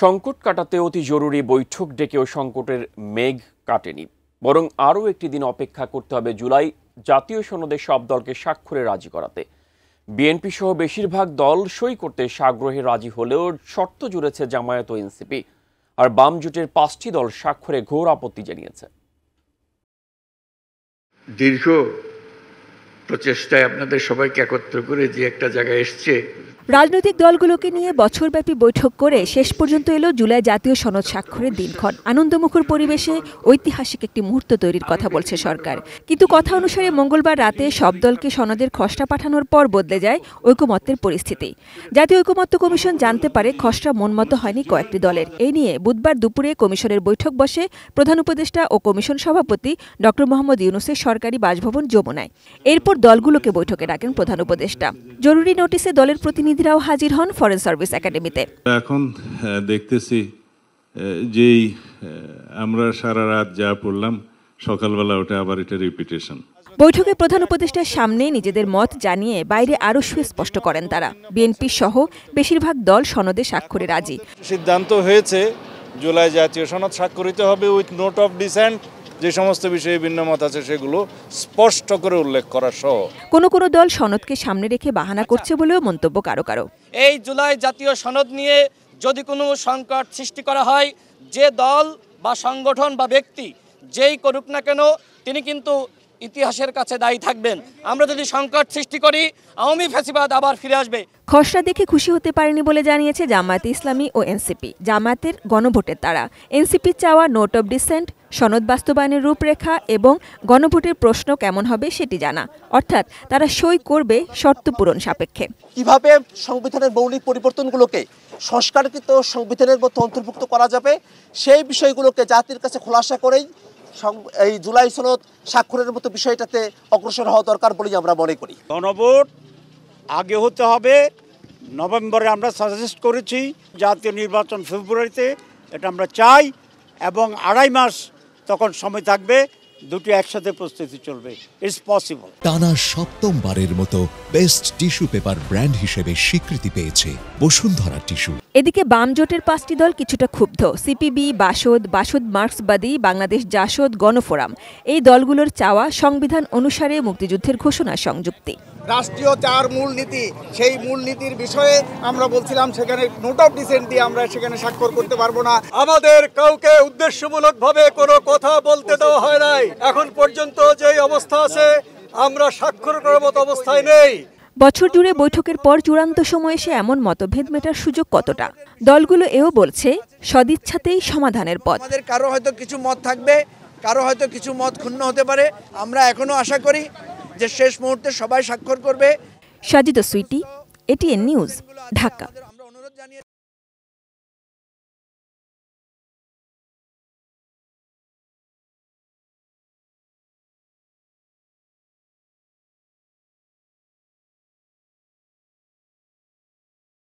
সংকট কাটাতে অতি জরুরি বৈঠক ডেকেও সংকটের মেঘ কাটেনি, বরং আরও একটি দিন অপেক্ষা করতে হবে জুলাই জাতীয় সনদে সব দলকে স্বাক্ষরে রাজি করাতে। বিএনপি সহ বেশিরভাগ দল সই করতে সাগ্রহে রাজি হলেও শর্ত জুড়েছে জামায়াত ও এনসিপি, আর বাম জোটের 5টি দল স্বাক্ষরে ঘোর আপত্তি জানিয়েছে। দীর্ঘ প্রচেষ্টায় আপনাদের সবাইকে একত্র করে যে একটা জায়গায় এসছে। রাজনৈতিক দলগুলোকে নিয়ে বছরব্যাপী বৈঠক করে শেষ পর্যন্ত এলো জুলাই জাতীয় সনদ স্বাক্ষরের দিনক্ষণ। আনন্দমুখর পরিবেশে ঐতিহাসিক একটি মুহূর্ত তৈরির কথা বলছে সরকার, কিন্তু কথা অনুসারে মঙ্গলবার রাতে সব দলকে সনদের খসড়া পাঠানোর পর বদলে যায় ঐকমত্যের পরিস্থিতি। জাতীয় ঐকমত্য কমিশন জানতে পারে খসড়া মনমতো হয়নি কয়েকটি দলের। এই নিয়ে বুধবার দুপুরে কমিশনের বৈঠক বসে প্রধান উপদেষ্টা ও কমিশন সভাপতি ড. মোহাম্মদ ইউনূসের সরকারি বাসভবন যমুনায়। এরপর দলগুলোকে বৈঠকে ডাকেন প্রধান উপদেষ্টা। জরুরি নোটিসে দলের প্রতিনিধিরাও হাজির হন ফরেন সার্ভিস একাডেমিতে। এখন দেখতেছি যেই আমরা সারা রাত যা পড়লাম সকালবেলা ওটা আবার এটা রিপিটেশন। বৈঠকে প্রধান উপদেষ্টার সামনে নিজেদের মত জানিয়ে বাইরে আরও সুস্পষ্ট করেন তারা। বিএনপি সহ বেশিরভাগ দল সনদে স্বাক্ষরে রাজি। সিদ্ধান্ত হয়েছে জুলাই জাতীয় সনদ স্বাক্ষরিত হবে উইথ নোট অফ ডিসেন্ট। যে সমস্ত বিষয়ে ভিন্নমত আছে সেগুলো স্পষ্ট করে উল্লেখ করা সহ। কোনো দল সনদকে সামনে রেখে বাহানা করছে বলেও মন্তব্য কারো। এই জুলাই জাতীয় সনদ নিয়ে যদি কোনো সংকট সৃষ্টি করা হয়, যে দল বা সংগঠন বা ব্যক্তি যেই করুক না কেন তিনি কিন্তু ইতিহাসের কাছে দায়ী থাকবেন। আমরা যদি সংকট সৃষ্টি করি আওয়ামী ফ্যাসিবাদ আবার ফিরে আসবে। খসড়া দেখে খুশি হতে পারেনি বলে জানিয়েছে জামায়াতে ইসলামী ও এনসিপি। জামায়াতের গণভোটের তারা, এনসিপির চাওয়া নোট অব ডিসেন্ট, সনদ বাস্তবায়নের রূপরেখা এবং গণভোটের প্রশ্ন কেমন হবে সেটি জানা। অর্থাৎ তারা সই করবে শর্ত পূরণ সাপেক্ষে। কিভাবে সংবিধানের মৌলিক পরিবর্তনগুলোকে সংস্কারকৃত সংবিধানের মধ্যে অন্তর্ভুক্ত করা যাবে সেই বিষয়গুলোকে জাতির কাছে খোলাসা করেই এই জুলাই সনদ স্বাক্ষরের মতো বিষয়টাতে অগ্রসর হওয়া দরকার বলেই আমরা মনে করি। গণভোট আগে হতে হবে নভেম্বরে, আমরা সাজেস্ট করেছি। জাতীয় নির্বাচন ফেব্রুয়ারিতে, এটা আমরা চাই, এবং 2.5 মাস তখন সময় থাকবে, দুটি একসাথে প্রস্তুতি চলবে। It's possible. টানা 7মবারের মতো বেস্ট টিস্যু পেপার ব্র্যান্ড হিসেবে স্বীকৃতি পেয়েছে বসুন্ধরা টিস্যু। এদিকে বাম জোটের 5টি দল কিছুটা ক্ষুব্ধ। সিপিবি, বাসদ মার্ক্সবাদী বাংলাদেশ, জাসদ, গণফোরাম এই দলগুলোর চাওয়া সংবিধান অনুসারে মুক্তিযুদ্ধের ঘোষণা সংযুক্তি। রাষ্ট্রীয় 4 মূলনীতি, সেই মূলনীতির বিষয়ে আমরা বলছিলাম সেখানে নোট অফ ডিসেন্ট দিয়ে আমরা সেখানে স্বাক্ষর করতে পারবো না। আমাদের কাউকে উদ্দেশ্যমূলকভাবে কোনো কথা বলতে দেওয়া হয় নাই। এখন পর্যন্ত যে অবস্থা আছে আমরা স্বাক্ষর করার মতো অবস্থায় নেই। বছর জুড়ে বৈঠকের পর চূড়ান্ত সময় এসে এমন মতভেদ মেটার সুযোগ কতটা? দলগুলো এও বলছে সদিচ্ছাতেই সমাধানের পথ। আমাদের কারো হয়তো কিছু মত থাকবে, কারো হয়তো কিছু মত ক্ষুণ্ণ হতে পারে। আমরা এখনো আশা করি যে শেষ মুহূর্তে সবাই স্বাক্ষর করবে। Sajida Sweety, ATN news, Dhaka.